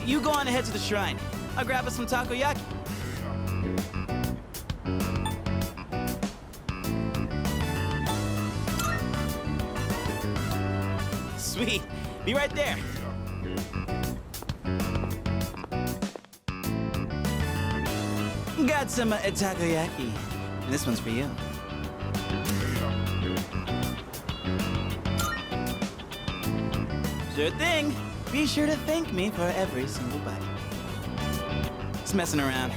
You go on ahead to the shrine. I'll grab us some takoyaki. Sweet. Be right there. Got some takoyaki. And this one's for you. Sure thing. Be sure to thank me for every single bite. Just messing around.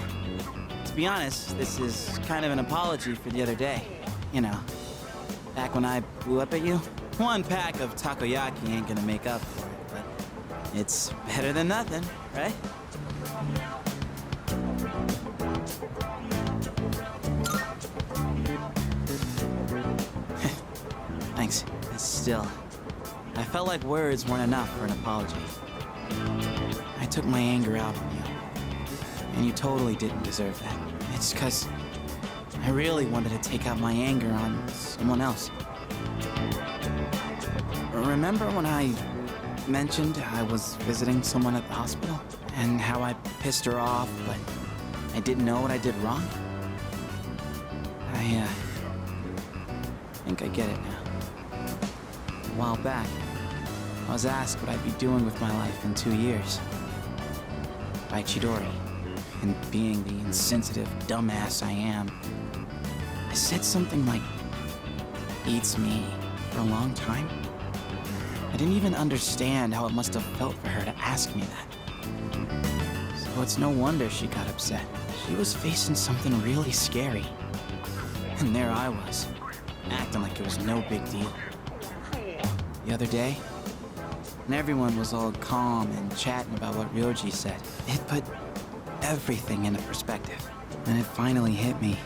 To be honest, this is kind of an apology for the other day. You know, back when I blew up at you. One pack of takoyaki ain't gonna make up for it, but it's better than nothing, right? Thanks. Still, I felt like words weren't enough for an apology. I took my anger out on you, and you totally didn't deserve that. It's 'cause I really wanted to take out my anger on someone else. Remember when I mentioned I was visiting someone at the hospital? And how I pissed her off, but I didn't know what I did wrong? I think I get it now. A while back, I was asked what I'd be doing with my life in 2 years. By Chidori. And being the insensitive dumbass I am, I said something like, "Eats me," for a long time. I didn't even understand how it must have felt for her to ask me that. So it's no wonder she got upset. She was facing something really scary. And there I was, acting like it was no big deal. The other day, when everyone was all calm and chatting about what Ryoji said, it put everything into perspective. And it finally hit me.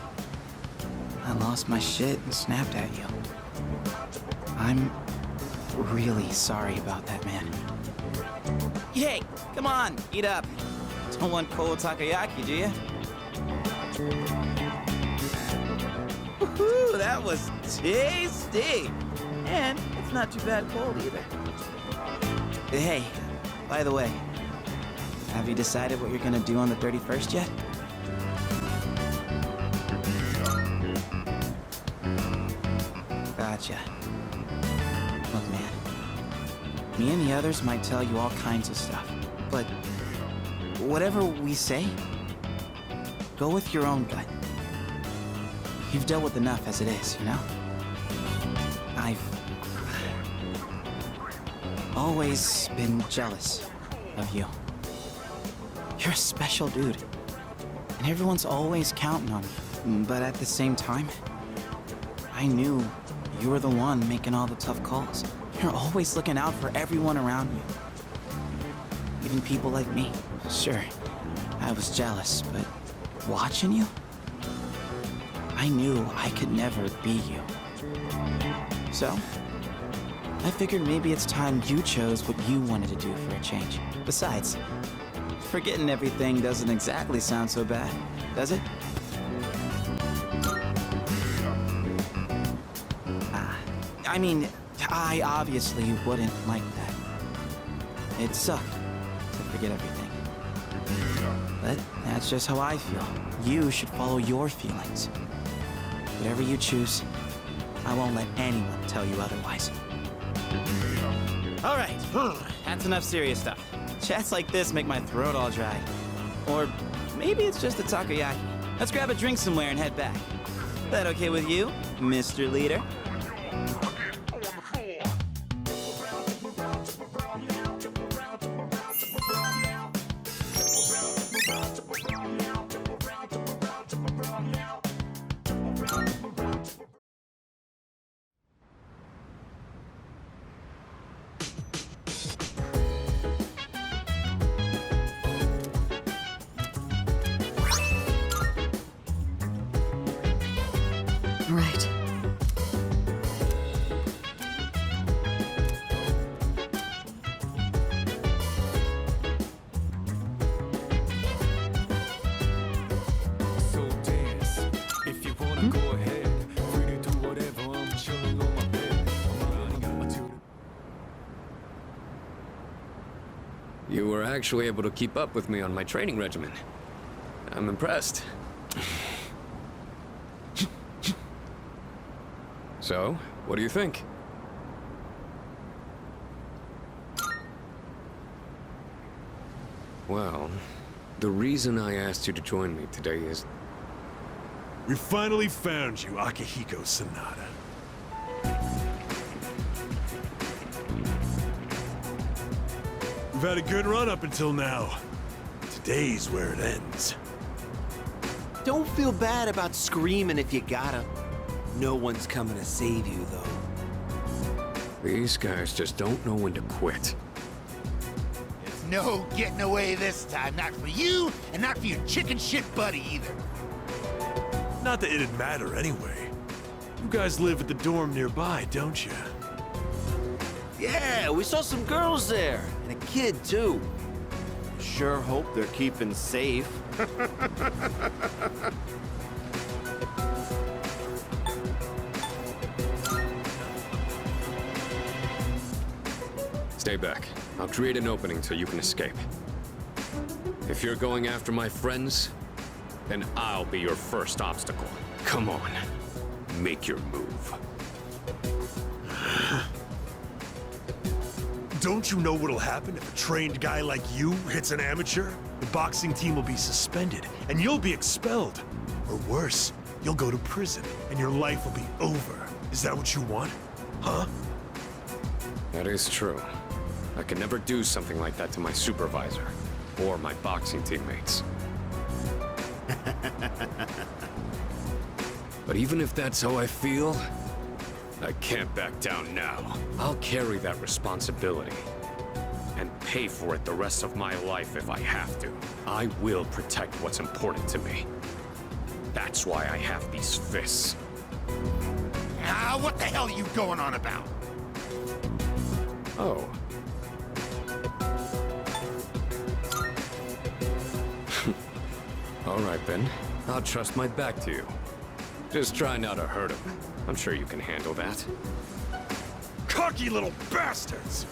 I lost my shit and snapped at you. I'm really sorry about that, man. Hey, come on, eat up. Don't want cold takoyaki, do you? Woohoo, that was tasty. And it's not too bad cold either. Hey, by the way, have you decided what you're gonna do on the 31st yet? Gotcha. Look, man, me and the others might tell you all kinds of stuff, but whatever we say, go with your own gut. You've dealt with enough as it is, you know? I've always been jealous of you. You're a special dude, and everyone's always counting on you. But at the same time, I knew you were the one making all the tough calls. You're always looking out for everyone around you. Even people like me. Sure, I was jealous, but watching you, I knew I could never be you. So, I figured maybe it's time you chose what you wanted to do for a change. Besides, forgetting everything doesn't exactly sound so bad, does it? I mean, I obviously wouldn't like that. It'd suck to forget everything. But that's just how I feel. You should follow your feelings. Whatever you choose, I won't let anyone tell you otherwise. All right, that's enough serious stuff. Chats like this make my throat all dry. Or maybe it's just the takoyaki. Let's grab a drink somewhere and head back. That okay with you, Mr. Leader? Right. You were actually able to keep up with me on my training regimen. I'm impressed. So, what do you think? Well, the reason I asked you to join me today is... We finally found you, Akihiko Sanada. We've had a good run up until now. Today's where it ends. Don't feel bad about screaming if you gotta. No one's coming to save you, though. These guys just don't know when to quit. There's no getting away this time. Not for you, and not for your chicken shit buddy either. Not that it'd matter anyway. You guys live at the dorm nearby, don't you? Yeah, we saw some girls there, and a kid, too. Sure hope they're keeping safe. Stay back. I'll create an opening so you can escape. If you're going after my friends, then I'll be your first obstacle. Come on, make your move. Don't you know what'll happen if a trained guy like you hits an amateur? The boxing team will be suspended, and you'll be expelled. Or worse, you'll go to prison, and your life will be over. Is that what you want? Huh? That is true. I could never do something like that to my supervisor, or my boxing teammates. But even if that's how I feel, I can't back down now. I'll carry that responsibility and pay for it the rest of my life if I have to. I will protect what's important to me. That's why I have these fists. Ah, what the hell are you going on about? Oh. All right, then. I'll trust my back to you. Just try not to hurt him. I'm sure you can handle that. Cocky little bastards!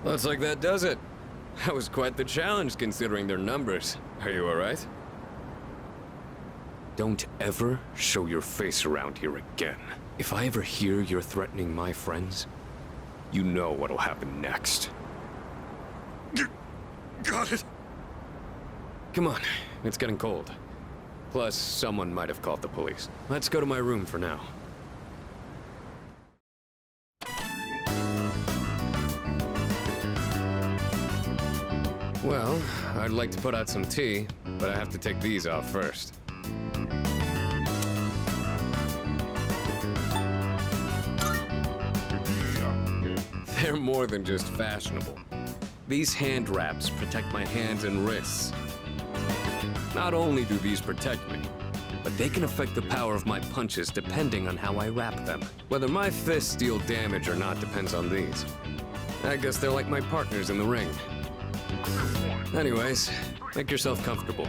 Looks like that does it. That was quite the challenge considering their numbers. Are you all right? Don't ever show your face around here again. If I ever hear you're threatening my friends, you know what'll happen next. Got it. Come on, it's getting cold. Plus, someone might have called the police. Let's go to my room for now. Well, I'd like to put out some tea, but I have to take these off first. They're more than just fashionable. These hand wraps protect my hands and wrists. Not only do these protect me, but they can affect the power of my punches depending on how I wrap them. Whether my fists deal damage or not depends on these. I guess they're like my partners in the ring. Anyways, make yourself comfortable.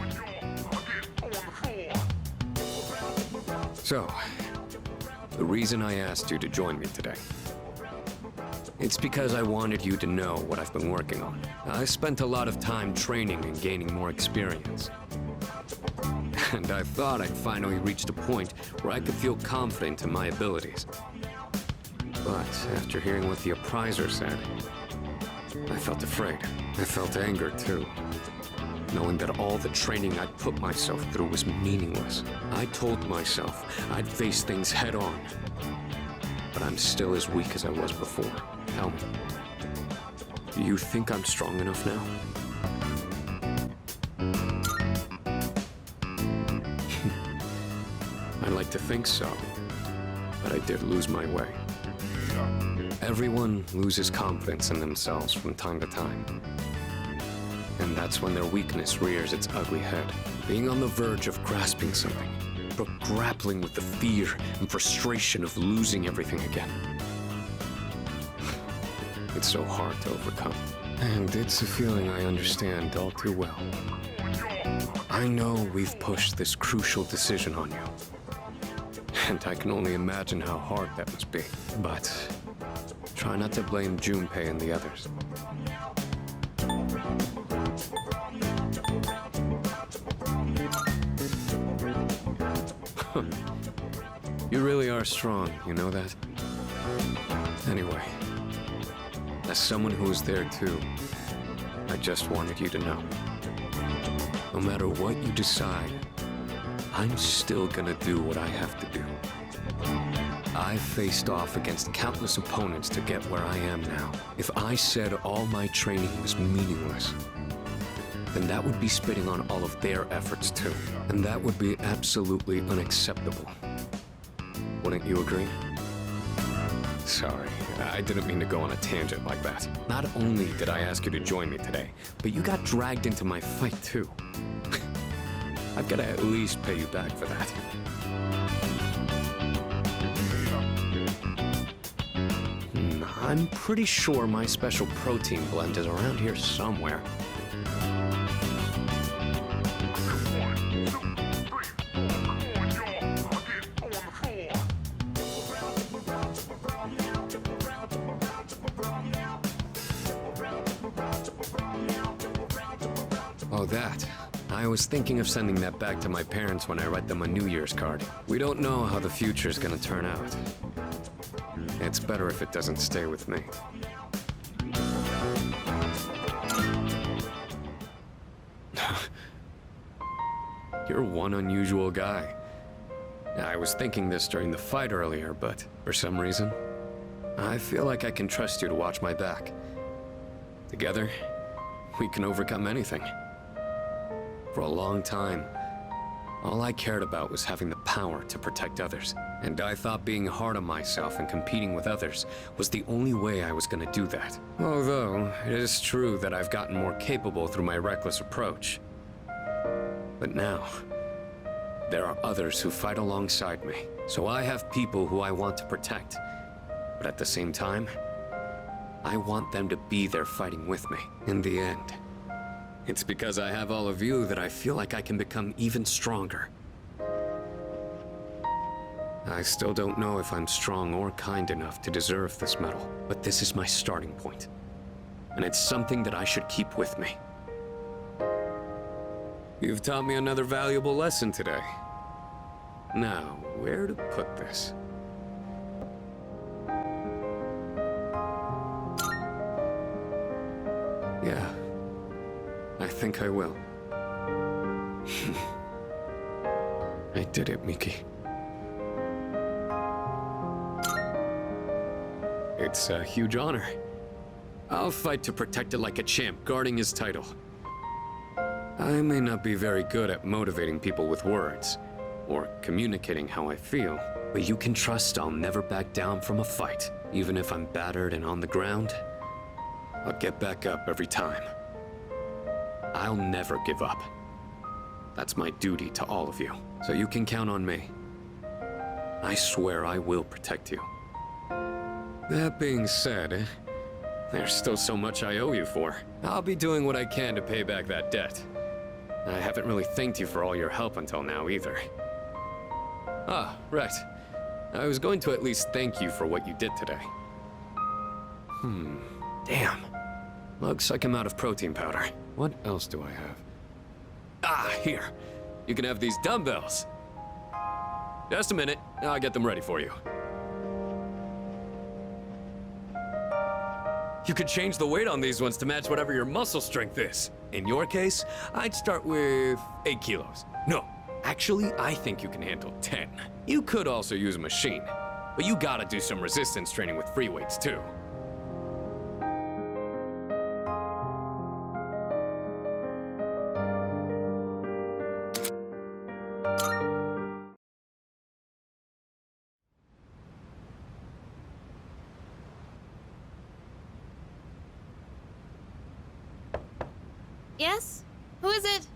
So, the reason I asked you to join me today. It's because I wanted you to know what I've been working on. I spent a lot of time training and gaining more experience. And I thought I'd finally reached a point where I could feel confident in my abilities. But after hearing what the appraiser said, I felt afraid. I felt anger too. Knowing that all the training I'd put myself through was meaningless. I told myself I'd face things head on. But I'm still as weak as I was before. Tell me, do you think I'm strong enough now? I like to think so, but I did lose my way. Everyone loses confidence in themselves from time to time. And that's when their weakness rears its ugly head. Being on the verge of grasping something, but grappling with the fear and frustration of losing everything again. It's so hard to overcome. And it's a feeling I understand all too well. I know we've pushed this crucial decision on you. And I can only imagine how hard that must be. But try not to blame Junpei and the others. You really are strong, you know that? Anyway, as someone who was there too, I just wanted you to know. No matter what you decide, I'm still gonna do what I have to do. I've faced off against countless opponents to get where I am now. If I said all my training was meaningless, then that would be spitting on all of their efforts too. And that would be absolutely unacceptable. Wouldn't you agree? Sorry, I didn't mean to go on a tangent like that. Not only did I ask you to join me today, but you got dragged into my fight too. I've got to at least pay you back for that. I'm pretty sure my special protein blend is around here somewhere. Oh, that. I was thinking of sending that back to my parents when I write them a New Year's card. We don't know how the future's gonna turn out. It's better if it doesn't stay with me. You're one unusual guy. I was thinking this during the fight earlier, but for some reason, I feel like I can trust you to watch my back. Together, we can overcome anything. For a long time, all I cared about was having the power to protect others. And I thought being hard on myself and competing with others was the only way I was gonna do that. Although, it is true that I've gotten more capable through my reckless approach. But now, there are others who fight alongside me. So I have people who I want to protect. But at the same time, I want them to be there fighting with me in the end. It's because I have all of you that I feel like I can become even stronger. I still don't know if I'm strong or kind enough to deserve this medal, but this is my starting point. And it's something that I should keep with me. You've taught me another valuable lesson today. Now, where to put this? Yeah, I think I will. I did it, Miki. It's a huge honor. I'll fight to protect it like a champ, guarding his title. I may not be very good at motivating people with words, or communicating how I feel, but you can trust I'll never back down from a fight. Even if I'm battered and on the ground, I'll get back up every time. I'll never give up. That's my duty to all of you, so you can count on me. I swear I will protect you. That being said, there's still so much I owe you for. I'll be doing what I can to pay back that debt. I haven't really thanked you for all your help until now either. Ah, right. I was going to at least thank you for what you did today. Damn. Looks like I'm out of protein powder. What else do I have? Ah, here. You can have these dumbbells. Just a minute. I'll get them ready for you. You could change the weight on these ones to match whatever your muscle strength is. In your case, I'd start with 8 kilos. No, actually, I think you can handle 10. You could also use a machine, but you gotta do some resistance training with free weights too. Yes? Who is it?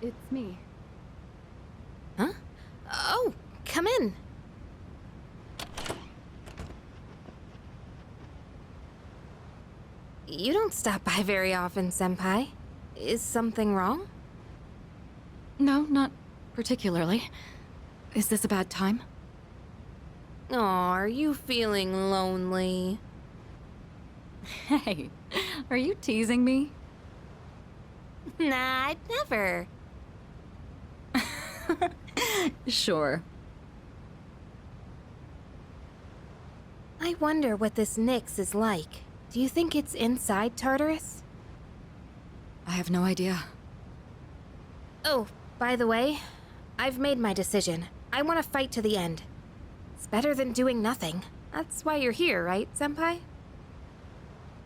It's me. Huh? Oh, come in. You don't stop by very often, Senpai. Is something wrong? No, not particularly. Is this a bad time? Aw, are you feeling lonely? Hey, are you teasing me? Nah, I'd never. Sure. I wonder what this Nyx is like. Do you think it's inside Tartarus? I have no idea. Oh, by the way, I've made my decision. I want to fight to the end. It's better than doing nothing. That's why you're here, right, Senpai?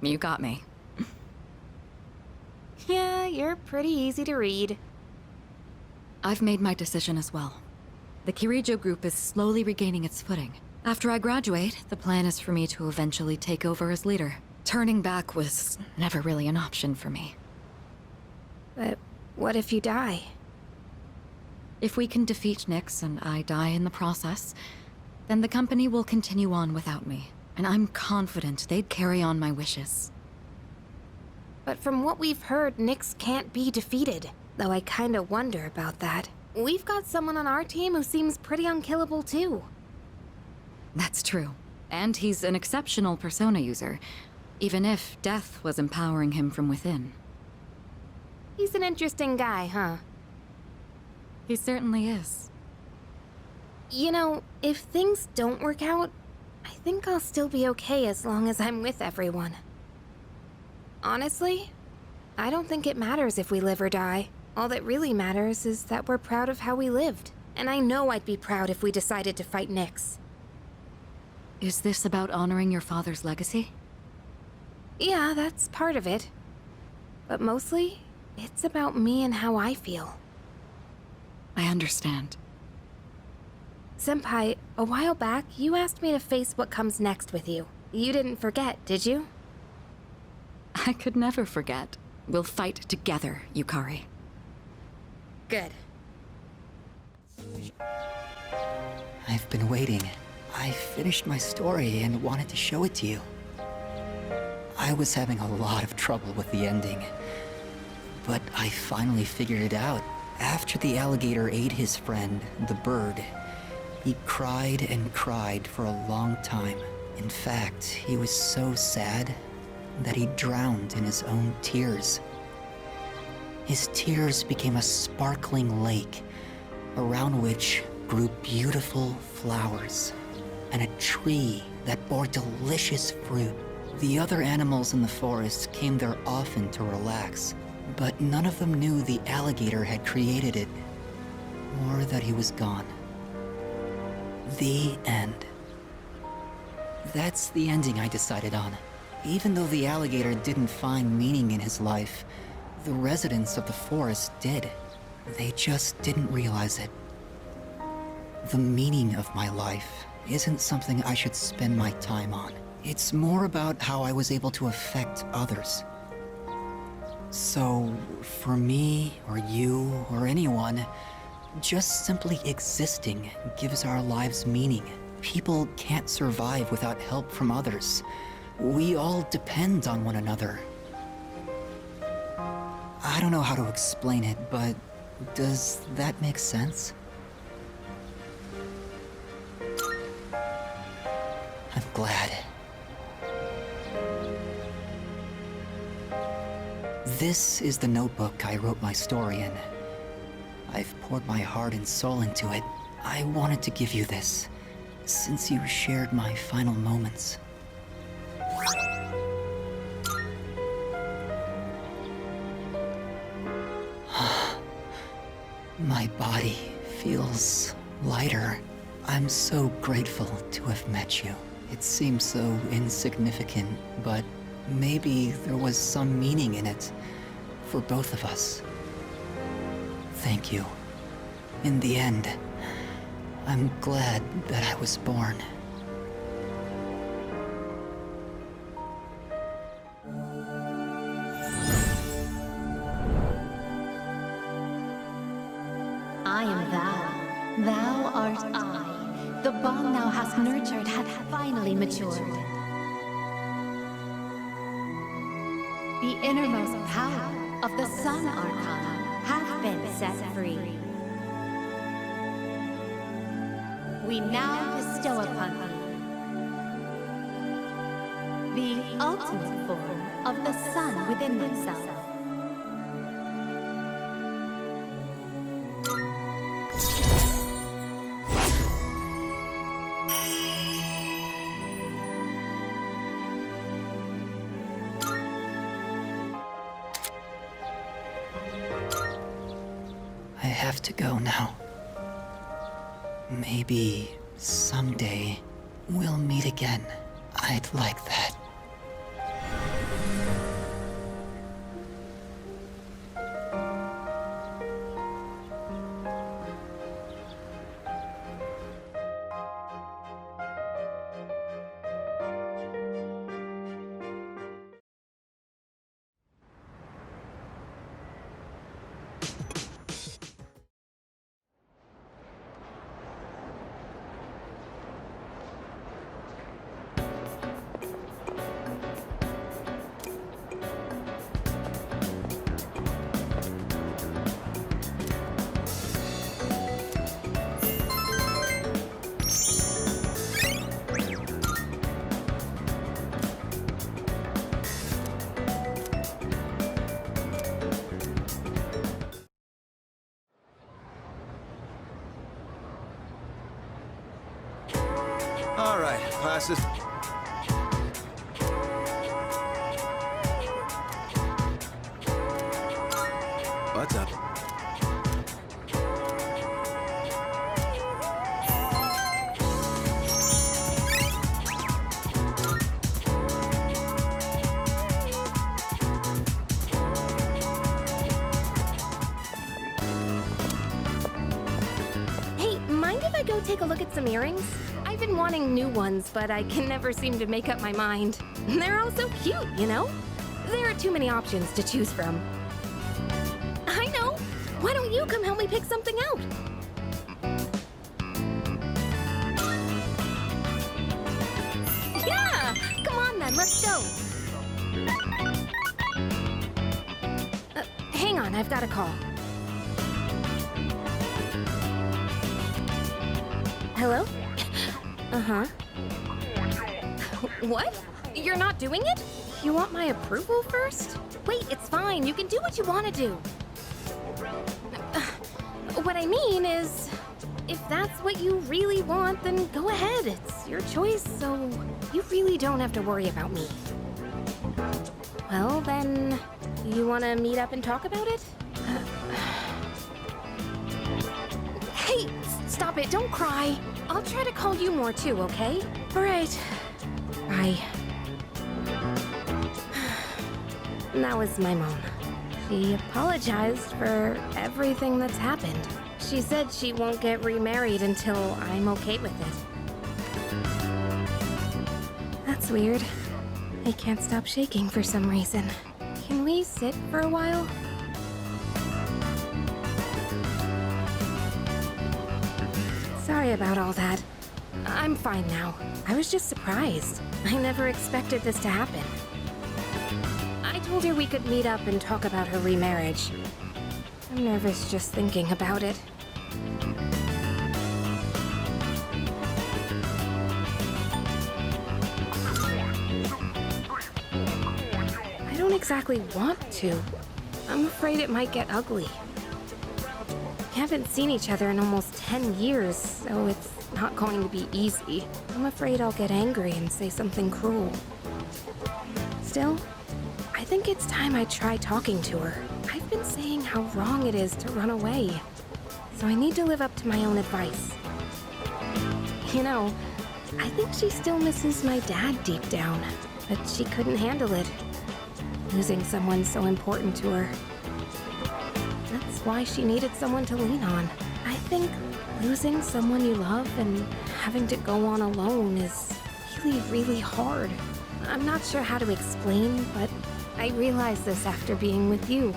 You got me. Yeah, you're pretty easy to read. I've made my decision as well. The Kirijo group is slowly regaining its footing. After I graduate, the plan is for me to eventually take over as leader. Turning back was never really an option for me. But what if you die? If we can defeat Nyx and I die in the process, then the company will continue on without me. And I'm confident they'd carry on my wishes. But from what we've heard, Nyx can't be defeated. Though I kinda wonder about that. We've got someone on our team who seems pretty unkillable too. That's true. And he's an exceptional persona user, even if death was empowering him from within. He's an interesting guy, huh? He certainly is. You know, if things don't work out, I think I'll still be okay as long as I'm with everyone. Honestly, I don't think it matters if we live or die. All that really matters is that we're proud of how we lived. And I know I'd be proud if we decided to fight Nyx. Is this about honoring your father's legacy? Yeah, that's part of it. But mostly, it's about me and how I feel. I understand. Senpai, a while back, you asked me to face what comes next with you. You didn't forget, did you? I could never forget. We'll fight together, Yukari. Good. I've been waiting. I finished my story and wanted to show it to you. I was having a lot of trouble with the ending, but I finally figured it out. After the alligator ate his friend, the bird, he cried and cried for a long time. In fact, he was so sad that he drowned in his own tears. His tears became a sparkling lake, around which grew beautiful flowers, and a tree that bore delicious fruit. The other animals in the forest came there often to relax, but none of them knew the alligator had created it, or that he was gone. The end. That's the ending I decided on. Even though the alligator didn't find meaning in his life, the residents of the forest did. They just didn't realize it. The meaning of my life isn't something I should spend my time on. It's more about how I was able to affect others. So, for me, or you, or anyone, just simply existing gives our lives meaning. People can't survive without help from others. We all depend on one another. I don't know how to explain it, but does that make sense? I'm glad. This is the notebook I wrote my story in. I've poured my heart and soul into it. I wanted to give you this, since you shared my final moments. My body feels lighter. I'm so grateful to have met you. It seems so insignificant, but maybe there was some meaning in it for both of us. Thank you. In the end, I'm glad that I was born. I am thou. Thou art I. The bond thou hast nurtured hath finally matured. The innermost power of the Sun Arcana hath been set free. we now bestow upon thee the ultimate form of the sun within themselves. I have to go now. Maybe someday we'll meet again. I'd like that. All right, classes. What's up? Hey, mind if I go take a look at some earrings? I've been wanting new ones, but I can never seem to make up my mind. They're all so cute, you know? There are too many options to choose from. I know! Why don't you come help me pick something out? Yeah! Come on then, let's go! Hang on, I've got a call. Hello? Uh-huh. What? You're not doing it? You want my approval first? Wait, it's fine. You can do what you want to do. What I mean is, if that's what you really want, then go ahead. It's your choice, so you really don't have to worry about me. Well, then, you want to meet up and talk about it? Hey, stop it. Don't cry. I'll try to call you more too, okay? All right. Bye. That was my mom. She apologized for everything that's happened. She said she won't get remarried until I'm okay with it. That's weird. I can't stop shaking for some reason. Can we sit for a while? Sorry about all that. I'm fine now. I was just surprised. I never expected this to happen. I told her we could meet up and talk about her remarriage. I'm nervous just thinking about it. I don't exactly want to. I'm afraid it might get ugly. We haven't seen each other in almost 10 years, so it's not going to be easy. I'm afraid I'll get angry and say something cruel. Still, I think it's time I try talking to her. I've been saying how wrong it is to run away, so I need to live up to my own advice. You know, I think she still misses my dad deep down, but she couldn't handle it. Losing someone so important to her. That's why she needed someone to lean on. I think losing someone you love and having to go on alone is really, really hard. I'm not sure how to explain, but I realized this after being with you.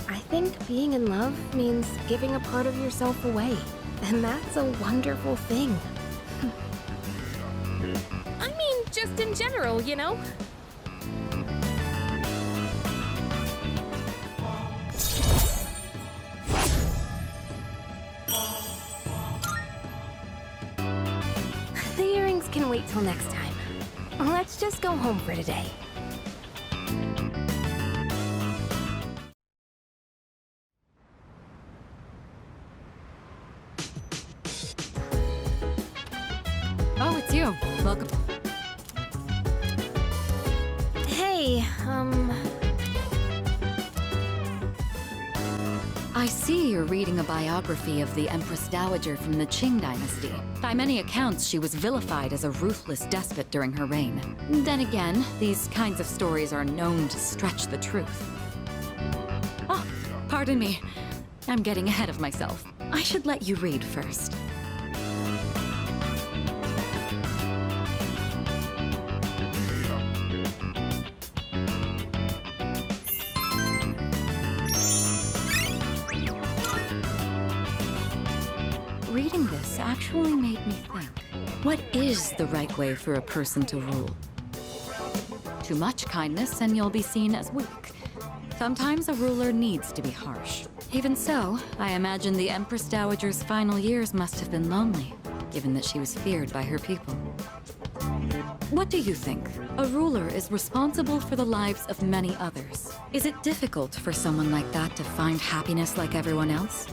I think being in love means giving a part of yourself away, and that's a wonderful thing. I mean, just in general, you know? wait till next time. Let's just go home for today. Oh, it's you. Welcome. Hey, I see you're reading a biography of the Empress Dowager from the Qing dynasty. By many accounts, she was vilified as a ruthless despot during her reign. Then again, these kinds of stories are known to stretch the truth. Oh, pardon me. I'm getting ahead of myself. I should let you read first. Reading this actually made me think. What is the right way for a person to rule? Too much kindness and you'll be seen as weak. Sometimes a ruler needs to be harsh. Even so, I imagine the Empress Dowager's final years must have been lonely, given that she was feared by her people. What do you think? A ruler is responsible for the lives of many others. Is it difficult for someone like that to find happiness like everyone else?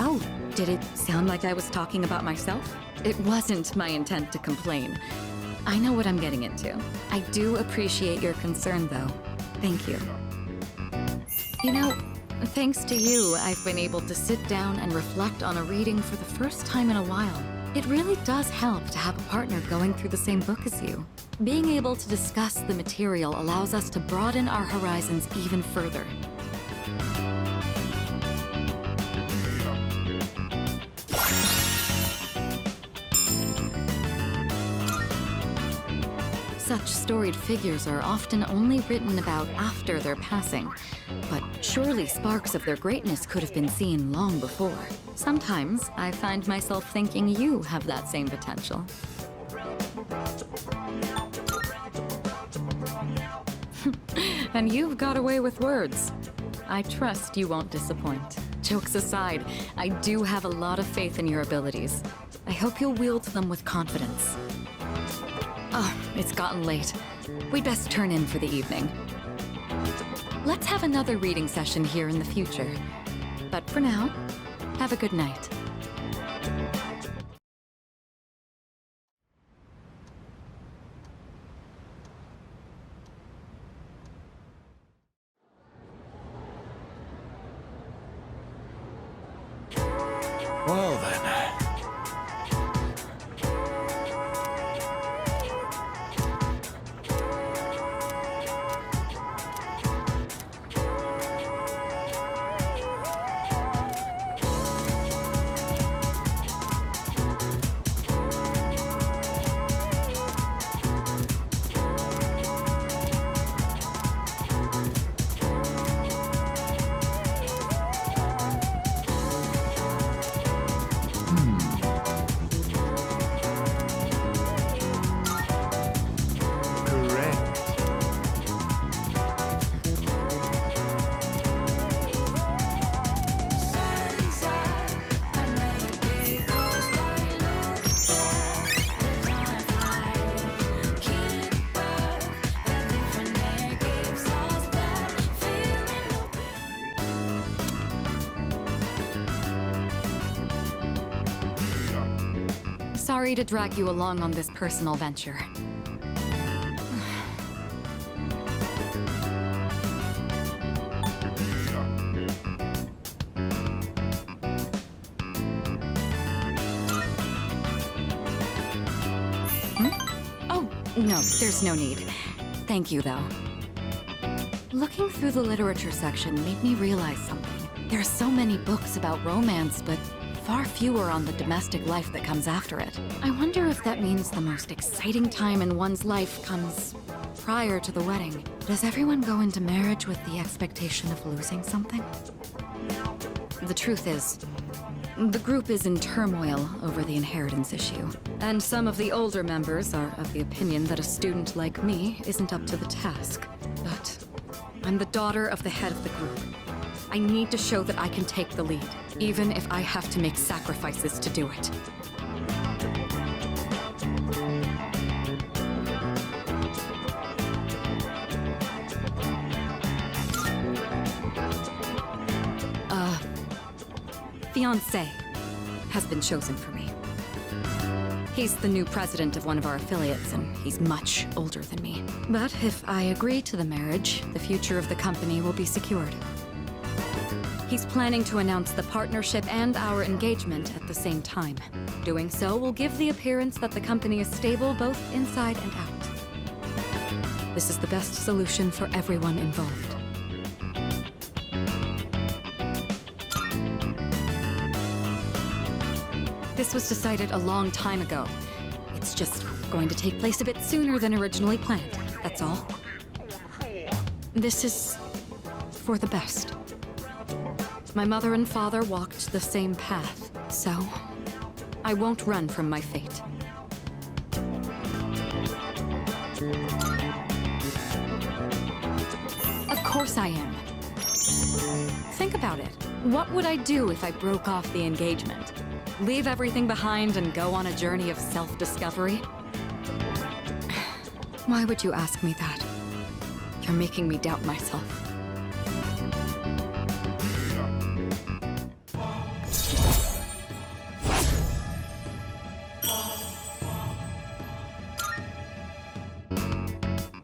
Oh, did it sound like I was talking about myself? It wasn't my intent to complain. I know what I'm getting into. I do appreciate your concern, though. Thank you. You know, thanks to you, I've been able to sit down and reflect on a reading for the first time in a while. It really does help to have a partner going through the same book as you. Being able to discuss the material allows us to broaden our horizons even further. Such storied figures are often only written about after their passing, but surely sparks of their greatness could have been seen long before. Sometimes I find myself thinking you have that same potential. And you've got away with words. I trust you won't disappoint. Jokes aside, I do have a lot of faith in your abilities. I hope you'll wield them with confidence. Oh, it's gotten late. We'd best turn in for the evening. Let's have another reading session here in the future. But for now, have a good night. Well then. Sorry to drag you along on this personal venture. Oh, no, there's no need. Thank you, though. Looking through the literature section made me realize something. There are so many books about romance, but far fewer on the domestic life that comes after it. I wonder if that means the most exciting time in one's life comes prior to the wedding. Does everyone go into marriage with the expectation of losing something? The truth is, the group is in turmoil over the inheritance issue, and some of the older members are of the opinion that a student like me isn't up to the task. But I'm the daughter of the head of the group. I need to show that I can take the lead, even if I have to make sacrifices to do it. Fiancé has been chosen for me. He's the new president of one of our affiliates, and he's much older than me. But if I agree to the marriage, the future of the company will be secured. He's planning to announce the partnership and our engagement at the same time. Doing so will give the appearance that the company is stable both inside and out. This is the best solution for everyone involved. This was decided a long time ago. It's just going to take place a bit sooner than originally planned, that's all. This is for the best. My mother and father walked the same path, so I won't run from my fate. Of course I am. Think about it. What would I do if I broke off the engagement? Leave everything behind and go on a journey of self-discovery? Why would you ask me that? You're making me doubt myself.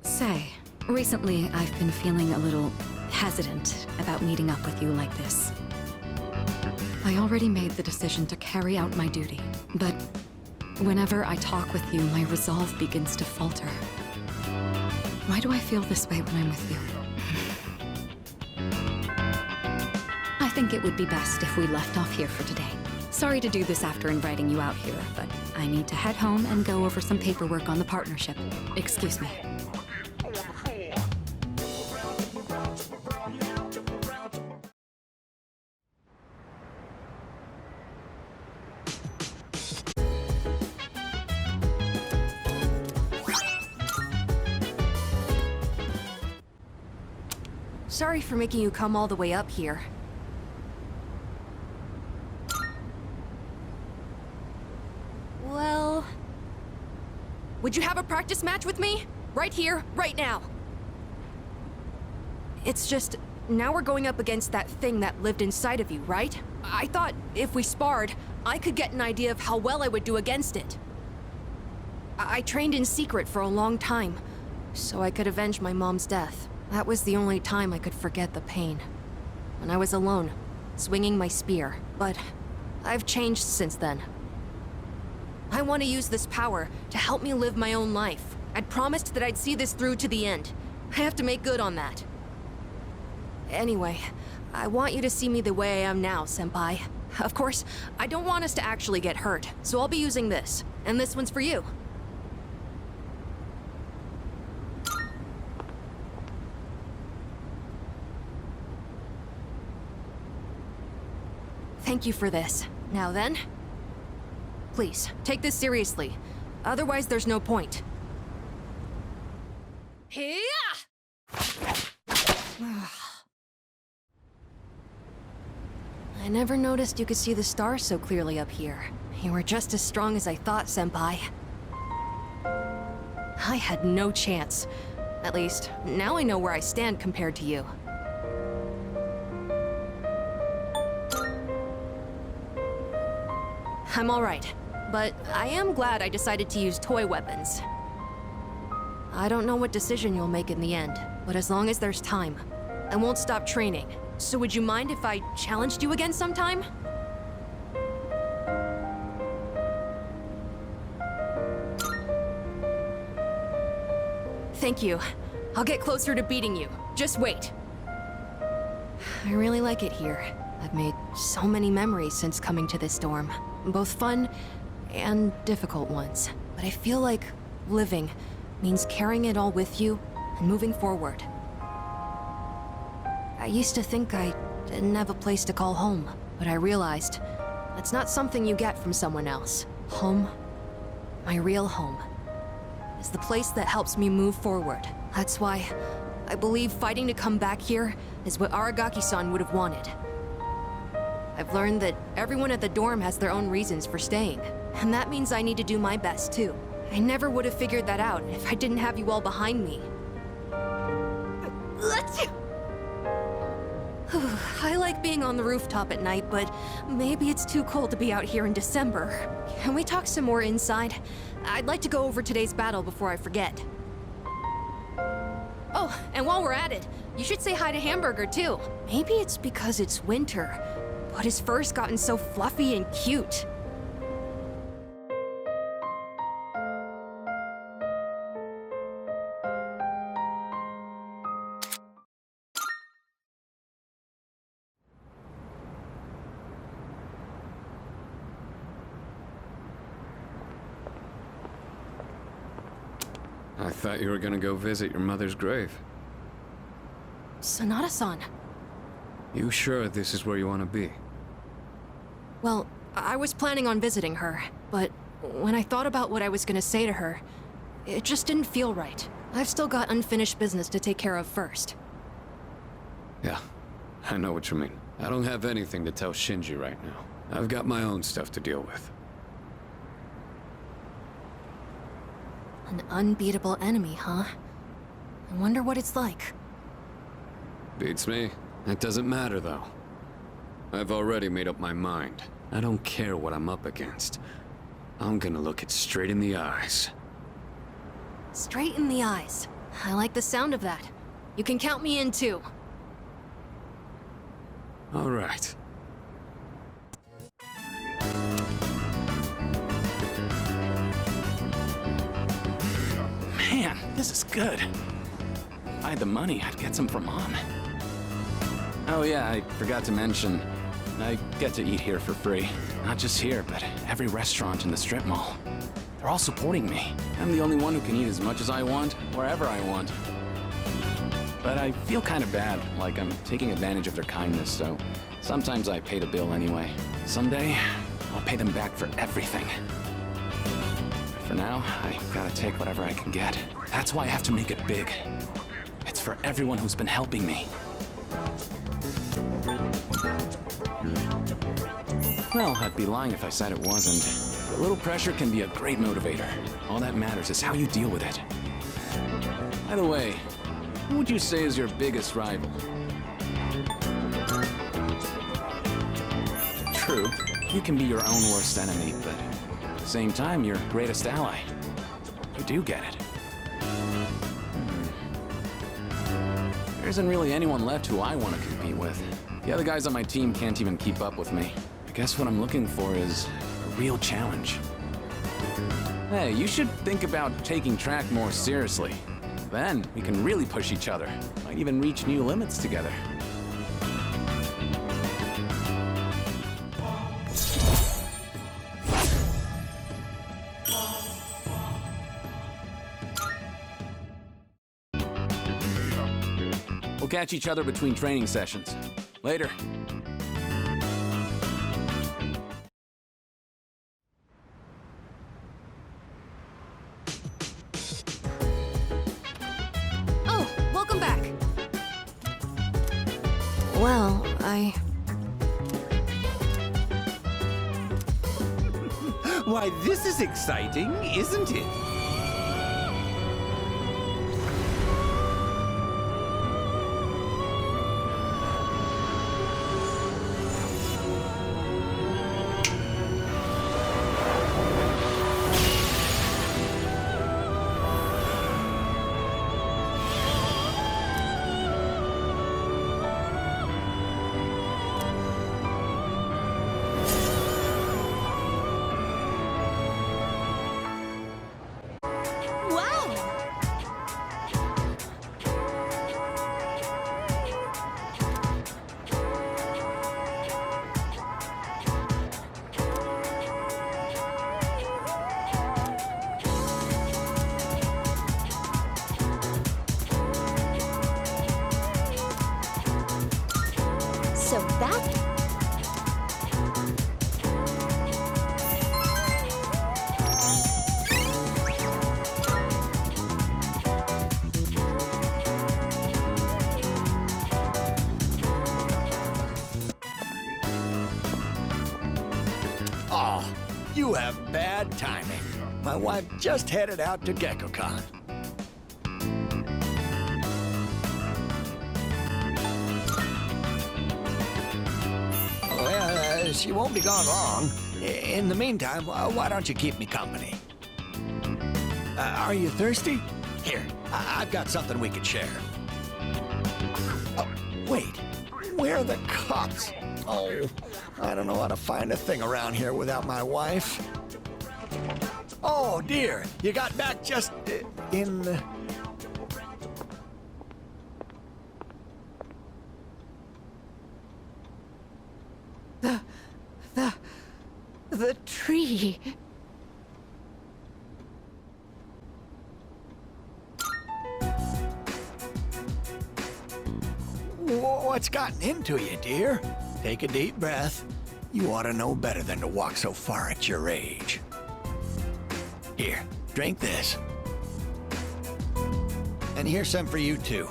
Say, recently I've been feeling a little hesitant about meeting up with you like this. I already made the decision to carry out my duty, but whenever I talk with you, my resolve begins to falter. Why do I feel this way when I'm with you? I think it would be best if we left off here for today. Sorry to do this after inviting you out here, but I need to head home and go over some paperwork on the partnership. Excuse me. Sorry for making you come all the way up here. Well... Would you have a practice match with me? Right here, right now. It's just, now we're going up against that thing that lived inside of you, right? I thought if we sparred, I could get an idea of how well I would do against it. I trained in secret for a long time, so I could avenge my mom's death. That was the only time I could forget the pain. When I was alone, swinging my spear. But I've changed since then. I want to use this power to help me live my own life. I'd promised that I'd see this through to the end. I have to make good on that. Anyway, I want you to see me the way I am now, Senpai. Of course, I don't want us to actually get hurt, so I'll be using this. And this one's for you. Thank you for this. Now then, please, take this seriously. Otherwise, there's no point. Hiya! I never noticed you could see the stars so clearly up here. You were just as strong as I thought, Senpai. I had no chance. At least, now I know where I stand compared to you. I'm alright, but I am glad I decided to use toy weapons. I don't know what decision you'll make in the end, but as long as there's time, I won't stop training. So would you mind if I challenged you again sometime? Thank you. I'll get closer to beating you. Just wait. I really like it here. I've made so many memories since coming to this dorm. Both fun and difficult ones. But I feel like living means carrying it all with you and moving forward. I used to think I didn't have a place to call home, but I realized that's not something you get from someone else. Home, my real home, is the place that helps me move forward. That's why I believe fighting to come back here is what Aragaki-san would have wanted. I've learned that everyone at the dorm has their own reasons for staying, and that means I need to do my best too. I never would have figured that out if I didn't have you all behind me. I like being on the rooftop at night, but maybe it's too cold to be out here in December. Can we talk some more inside? I'd like to go over today's battle before I forget. Oh, and while we're at it, you should say hi to Hamburger too. Maybe it's because it's winter, but his fur's gotten so fluffy and cute. I thought you were gonna go visit your mother's grave. Sanada-san. You sure this is where you want to be? Well, I was planning on visiting her, but when I thought about what I was gonna say to her, it just didn't feel right. I've still got unfinished business to take care of first. Yeah, I know what you mean. I don't have anything to tell Shinji right now. I've got my own stuff to deal with. An unbeatable enemy, huh? I wonder what it's like. Beats me. It doesn't matter, though. I've already made up my mind. I don't care what I'm up against. I'm gonna look it straight in the eyes. Straight in the eyes. I like the sound of that. You can count me in, too. All right. Man, this is good. If I had the money, I'd get some for Mom. Oh yeah, I forgot to mention, I get to eat here for free. Not just here, but every restaurant in the strip mall. They're all supporting me. I'm the only one who can eat as much as I want, wherever I want. But I feel kind of bad, like I'm taking advantage of their kindness, so sometimes I pay the bill anyway. Someday, I'll pay them back for everything. For now, I gotta take whatever I can get. That's why I have to make it big. It's for everyone who's been helping me. Well, I'd be lying if I said it wasn't. A little pressure can be a great motivator. All that matters is how you deal with it. By the way, who would you say is your biggest rival? True, you can be your own worst enemy, but at the same time, your greatest ally. You do get it. There isn't really anyone left who I want to compete with. The other guys on my team can't even keep up with me. I guess what I'm looking for is a real challenge. Hey, you should think about taking track more seriously. Then we can really push each other. Might even reach new limits together. We'll catch each other between training sessions. Later. Oh, welcome back. Well, Why, this is exciting, isn't it? So that... You have bad timing. My wife just headed out to GeckoCon. Well, she won't be gone long. In the meantime, why don't you keep me company? Are you thirsty? Here, I've got something we could share. Oh, wait. Where are the cops? Oh, I don't know how to find a thing around here without my wife. Oh, dear. You got back just in... The tree. What's gotten into you, dear? Take a deep breath. You ought to know better than to walk so far at your age. Here, drink this. And here's some for you, too.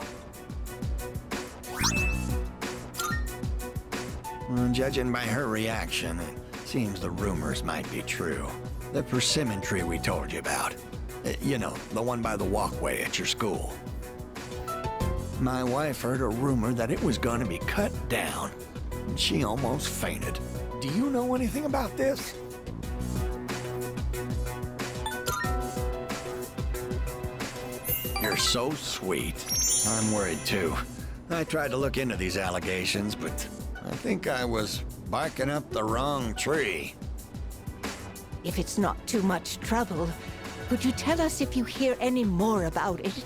Well, judging by her reaction, it seems the rumors might be true. The persimmon tree we told you about. You know, the one by the walkway at your school. My wife heard a rumor that it was going to be cut down, and she almost fainted. Do you know anything about this? You're so sweet. I'm worried too. I tried to look into these allegations, but I think I was barking up the wrong tree. If it's not too much trouble, could you tell us if you hear any more about it?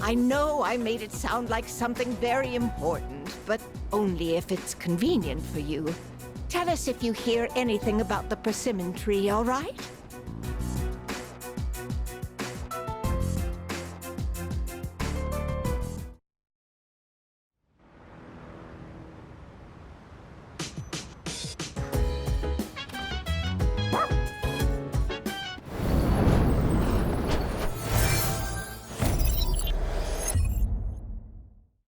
I know I made it sound like something very important, but only if it's convenient for you. Tell us if you hear anything about the persimmon tree, all right?